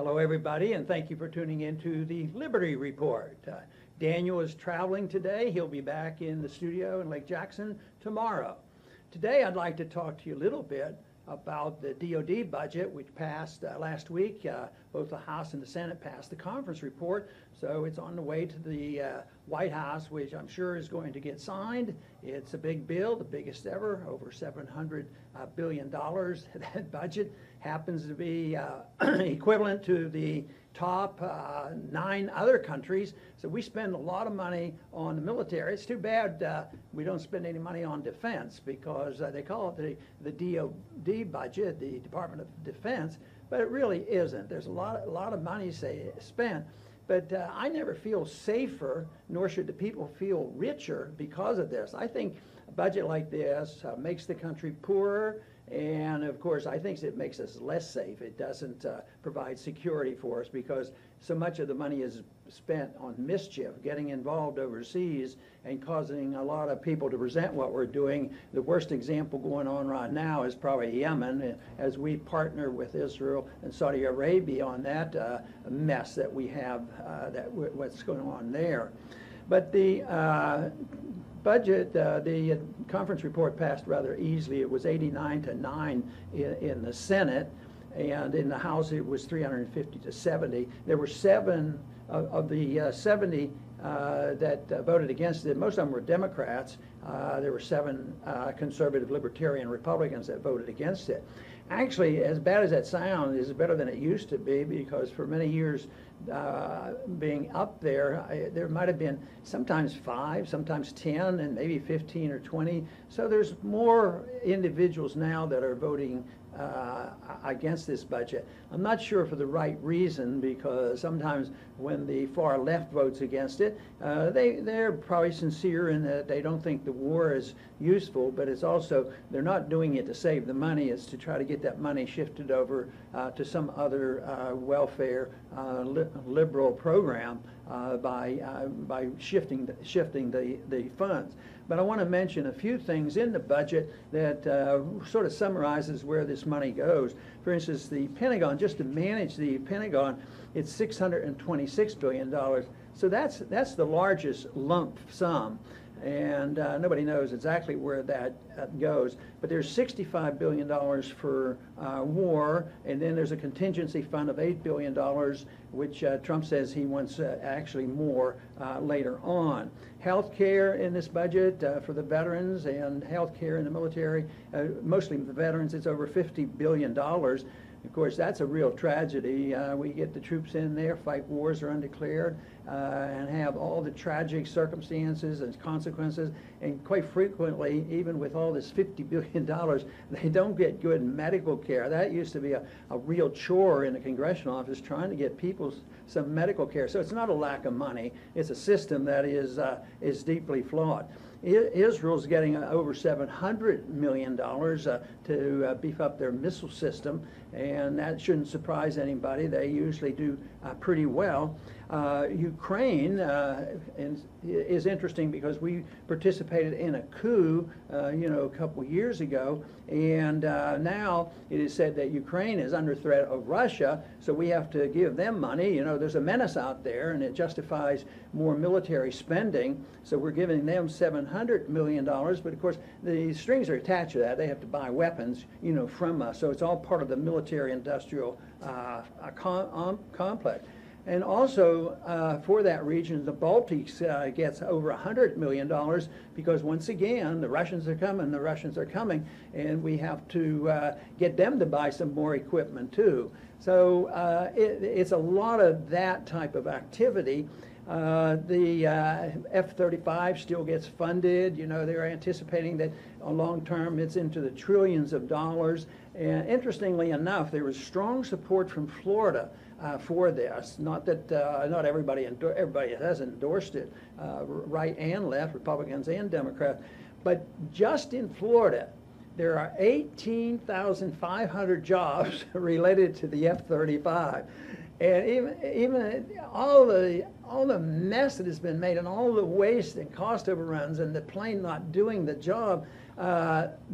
Hello, everybody, and thank you for tuning in to the Liberty Report. Daniel is traveling today. He'll be back in the studio in Lake Jackson tomorrow. Today, I'd like to talk to you a little bit about the DoD budget, which passed last week. Both the House and the Senate passed the conference report, so it's on the way to the White House, which I'm sure is going to get signed. It's a big bill, the biggest ever, over $700 billion. That budget happens to be equivalent to the top 9 other countries. So we spend a lot of money on the military. It's too bad we don't spend any money on defense, because they call it the DoD budget, the Department of Defense, but it really isn't. There's a lot of money spent. But I never feel safer, nor should the people feel richer because of this. I think a budget like this makes the country poorer, and of course I think it makes us less safe. It doesn't provide security for us, because so much of the money is spent on mischief, getting involved overseas and causing a lot of people to resent what we're doing. The worst example going on right now is probably Yemen, as we partner with Israel and Saudi Arabia on that mess that we have, what's going on there. But the budget, the conference report passed rather easily. It was 89-9 in the Senate, and in the House it was 350-70. There were 7 of the 70 that voted against it. Most of them were Democrats. There were 7 conservative libertarian Republicans that voted against it. Actually, as bad as that sounds, it's better than it used to be, because for many years being up there, there might have been sometimes 5, sometimes 10, and maybe 15 or 20. So there's more individuals now that are voting against this budget. I'm not sure for the right reason, because sometimes when the far left votes against it, they're probably sincere in that they don't think the war is useful, but it's also they're not doing it to save the money. It's to try to get that money shifted over to some other welfare liberal program by shifting the funds. But I want to mention a few things in the budget that sort of summarizes where this money goes. For instance, the Pentagon, just to manage the Pentagon, it's $626 billion. So that's the largest lump sum. And nobody knows exactly where that goes. But there's $65 billion for war, and then there's a contingency fund of $8 billion, which Trump says he wants actually more later on. Health care in this budget for the veterans and health care in the military, mostly the veterans, it's over $50 billion. Of course, that's a real tragedy. We get the troops in there, fight wars are undeclared, and have all the tragic circumstances and consequences. And quite frequently, even with all this $50 billion, they don't get good medical care. That used to be a real chore in the congressional office, trying to get people some medical care. So it's not a lack of money. It's a system that is deeply flawed. Israel's getting over $700 million to beef up their missile system, and that shouldn't surprise anybody. They usually do pretty well. Ukraine is interesting because we participated in a coup, a couple years ago, and now it is said that Ukraine is under threat of Russia, so we have to give them money. There's a menace out there, and it justifies more military spending, so we're giving them $700 million, but of course the strings are attached to that. They have to buy weapons, from us, so it's all part of the military-industrial complex. And also for that region, the Baltics gets over $100 million, because once again, the Russians are coming, and we have to get them to buy some more equipment too. So it's a lot of that type of activity. The F-35 still gets funded. They're anticipating that long term it's into the trillions of dollars. And interestingly enough, there was strong support from Florida for this. Not that not everybody has endorsed it, right and left, Republicans and Democrats, but just in Florida, there are 18,500 jobs related to the F-35. And even all the mess that has been made, and all the waste and cost overruns, and the plane not doing the job,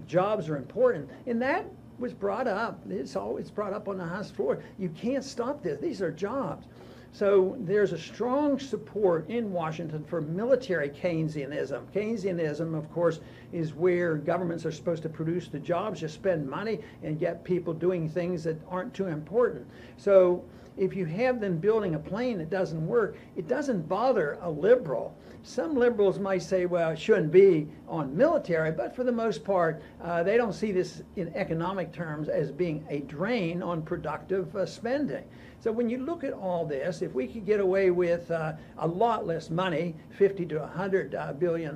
jobs are important. In that was brought up. It's always brought up on the House floor. You can't stop this. These are jobs. So there's a strong support in Washington for military Keynesianism. Keynesianism, of course, is where governments are supposed to produce the jobs, just spend money and get people doing things that aren't too important. So if you have them building a plane that doesn't work, it doesn't bother a liberal. Some liberals might say, well, it shouldn't be on military, but for the most part, they don't see this in economic terms as being a drain on productive spending. So when you look at all this, if we could get away with a lot less money, $50 to $100 billion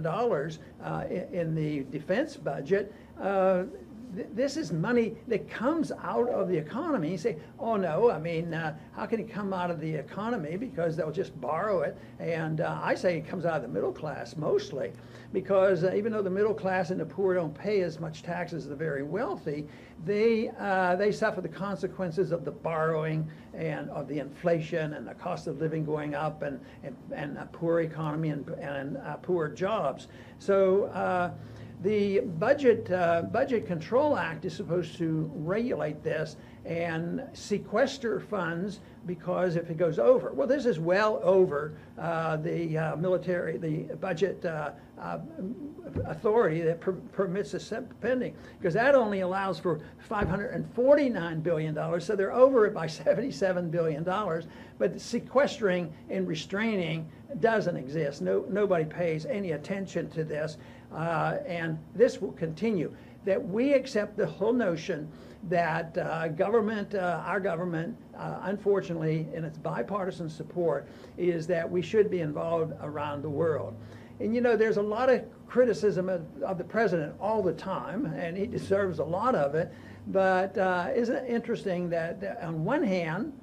in the defense budget, this is money that comes out of the economy. You say, oh no, I mean, how can it come out of the economy? Because they'll just borrow it. And I say it comes out of the middle class mostly, because even though the middle class and the poor don't pay as much taxes as the very wealthy, they suffer the consequences of the borrowing and of the inflation and the cost of living going up and a poor economy and poor jobs. So the Budget Control Act is supposed to regulate this and sequester funds, because if it goes over, well, this is well over the budget authority that permits the spending, because that only allows for $549 billion, so they're over it by $77 billion, but sequestering and restraining doesn't exist. Nobody pays any attention to this, and this will continue. That we accept the whole notion that our government, unfortunately, in its bipartisan support, is that we should be involved around the world. And you know, there's a lot of criticism of the president all the time, and he deserves a lot of it, but isn't it interesting that on one hand,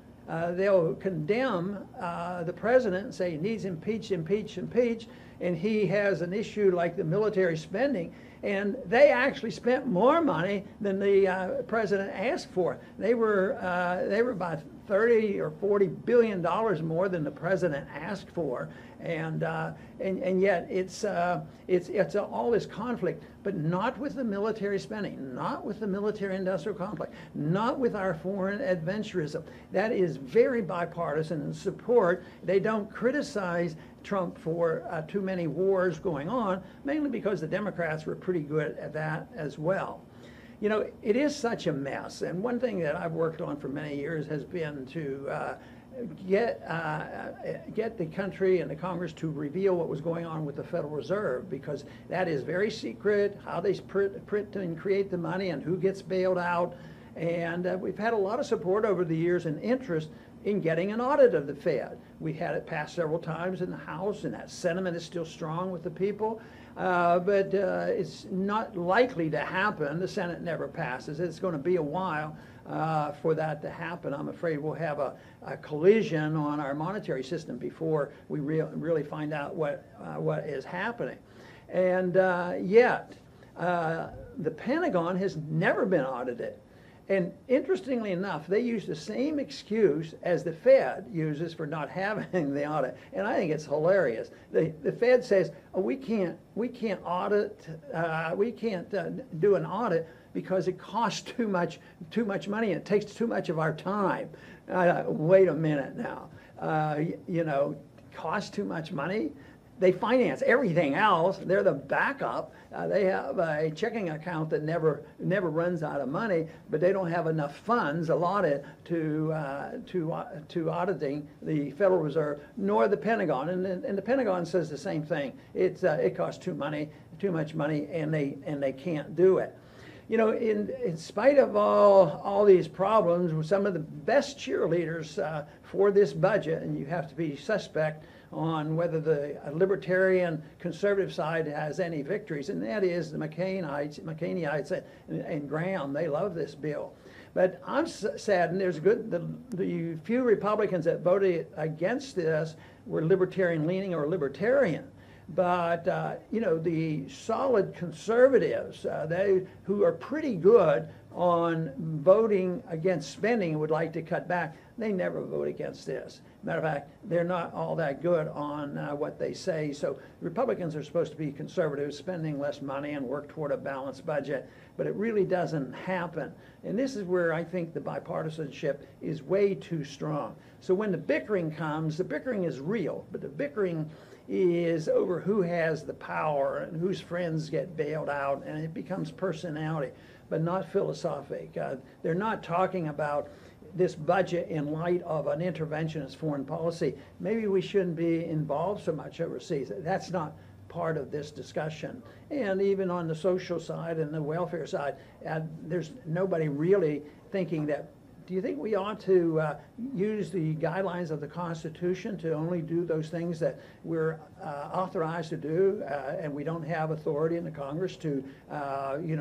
they'll condemn the president and say he needs impeach, and he has an issue like the military spending, and they actually spent more money than the president asked for. They were about 30 or 40 billion dollars more than the president asked for, and yet it's all this conflict, but not with the military spending, not with the military-industrial complex, not with our foreign adventurism. That is very bipartisan in support. They don't criticize Trump for too many wars going on, mainly because the Democrats were pretty good at that as well. You know, it is such a mess, and one thing that I've worked on for many years has been to get the country and the Congress to reveal what was going on with the Federal Reserve, because that is very secret, how they print and create the money and who gets bailed out. And we've had a lot of support over the years and interest in getting an audit of the Fed. We had it passed several times in the House, and that sentiment is still strong with the people. But it's not likely to happen. The Senate never passes. It's going to be a while for that to happen. I'm afraid we'll have a collision on our monetary system before we really find out what is happening. And yet, the Pentagon has never been audited. And interestingly enough, they use the same excuse as the Fed uses for not having the audit, and I think it's hilarious. The Fed says, oh, we can't audit, we can't do an audit because it costs too much money and it takes too much of our time. Wait a minute now, you know, costs too much money? They finance everything else. They're the backup. They have a checking account that never runs out of money, but they don't have enough funds allotted to auditing the Federal Reserve nor the Pentagon. And the Pentagon says the same thing. It costs too much money, and they can't do it. You know, in spite of all these problems, some of the best cheerleaders for this budget, and you have to be suspect on whether the libertarian conservative side has any victories, and that is the McCaneites and Graham. They love this bill. But I'm saddened. The few Republicans that voted against this were libertarian leaning or libertarian. But you know, the solid conservatives, who are pretty good, on voting against spending and would like to cut back, they never vote against this. Matter of fact, they're not all that good on what they say. So Republicans are supposed to be conservative, spending less money and work toward a balanced budget, but it really doesn't happen. And this is where I think the bipartisanship is way too strong. So when the bickering comes, the bickering is real, but the bickering is over who has the power and whose friends get bailed out, and it becomes personality, but not philosophic. They're not talking about this budget in light of an interventionist foreign policy. Maybe we shouldn't be involved so much overseas. That's not part of this discussion. And even on the social side and the welfare side, there's nobody really thinking that, do you think we ought to use the guidelines of the Constitution to only do those things that we're authorized to do, and we don't have authority in the Congress to,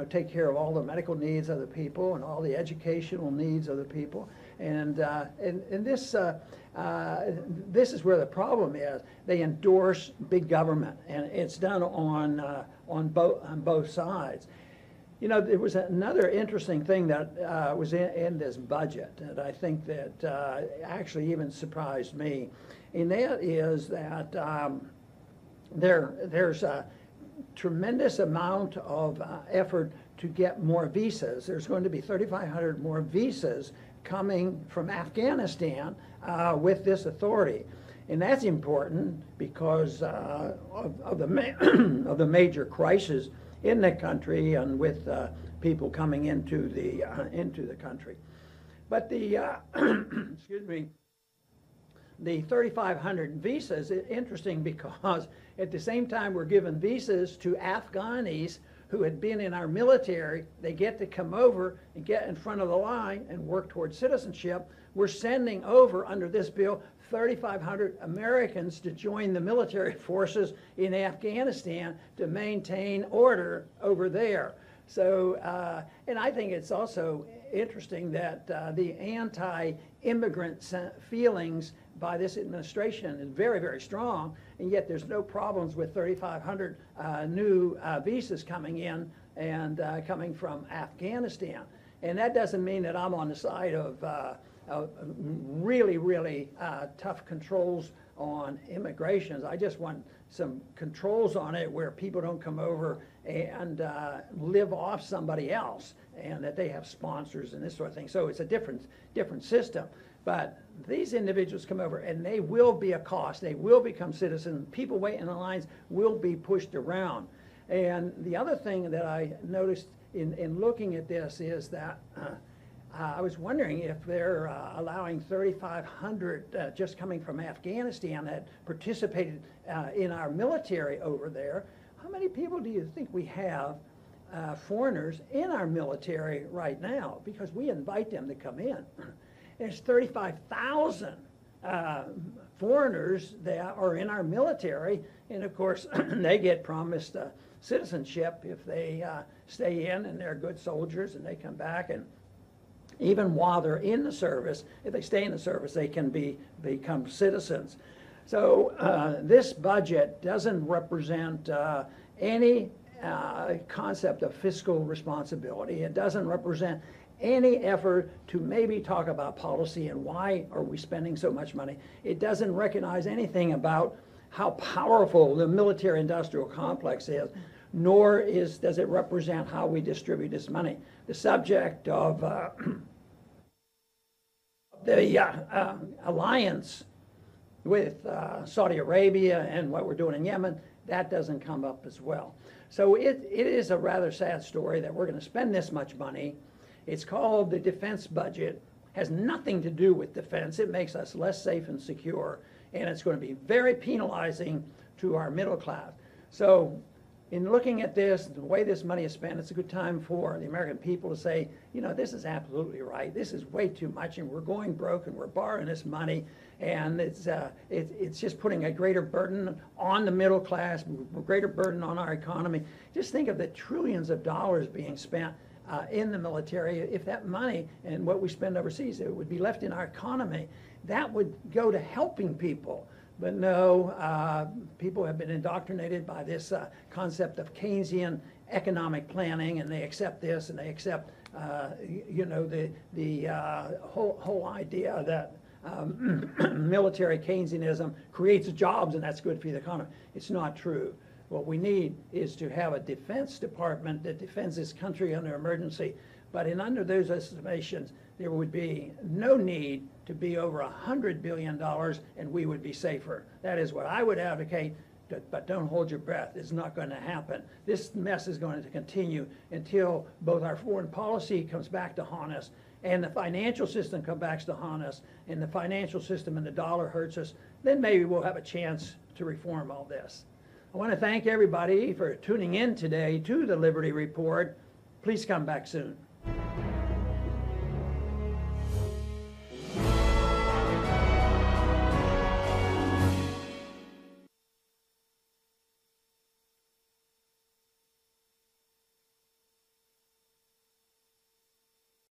take care of all the medical needs of the people and all the educational needs of the people? And this is where the problem is. They endorse big government, and it's done on both sides. You know, there was another interesting thing that was in this budget that I think that actually even surprised me, and that is that there's a tremendous amount of effort to get more visas. There's going to be 3,500 more visas coming from Afghanistan with this authority. And that's important because of the major crisis in the country and with people coming into the country. But the excuse me, the 3,500 visas is interesting because at the same time we're giving visas to Afghanis who had been in our military. They get to come over and get in front of the line and work towards citizenship. We're sending over, under this bill, 3,500 Americans to join the military forces in Afghanistan to maintain order over there. So, and I think it's also interesting that the anti-immigrant feelings by this administration is very, very strong, and yet there's no problems with 3,500 new visas coming in and coming from Afghanistan. And that doesn't mean that I'm on the side of really, really tough controls on immigration. I just want some controls on it where people don't come over and live off somebody else, and that they have sponsors and this sort of thing. So it's a different system. But these individuals come over and they will be a cost. They will become citizens. People waiting in the lines will be pushed around. And the other thing that I noticed in looking at this is that I was wondering if they're allowing 3,500 just coming from Afghanistan that participated in our military over there. How many people do you think we have, foreigners, in our military right now? Because we invite them to come in. There's 35,000 foreigners that are in our military, and of course they get promised citizenship if they stay in and they're good soldiers and they come back. And even while they're in the service, if they stay in the service, they can become citizens. So this budget doesn't represent any concept of fiscal responsibility. It doesn't represent any effort to maybe talk about policy and why are we spending so much money. It doesn't recognize anything about how powerful the military-industrial complex is, nor does it represent how we distribute this money. The subject of the alliance with Saudi Arabia and what we're doing in Yemen, that doesn't come up as well. So it is a rather sad story that we're going to spend this much money. It's called the defense budget. Has nothing to do with defense. It makes us less safe and secure, and it's going to be very penalizing to our middle class. So in looking at this, the way this money is spent, it's a good time for the American people to say, you know, this is absolutely right. This is way too much, and we're going broke, and we're borrowing this money, and it's just putting a greater burden on the middle class, a greater burden on our economy. Just think of the trillions of dollars being spent in the military. If that money and what we spend overseas, it would be left in our economy, that would go to helping people. But no, people have been indoctrinated by this concept of Keynesian economic planning, and they accept this and they accept You know, the whole idea that military Keynesianism creates jobs and that's good for the economy. It's not true. What we need is to have a defense department that defends this country under emergency. But under those estimations, there would be no need to be over $100 billion and we would be safer. That is what I would advocate, but don't hold your breath. It's not going to happen. This mess is going to continue until both our foreign policy comes back to haunt us and the financial system comes back to haunt us, and the financial system and the dollar hurts us. Then maybe we'll have a chance to reform all this. I want to thank everybody for tuning in today to the Liberty Report. Please come back soon.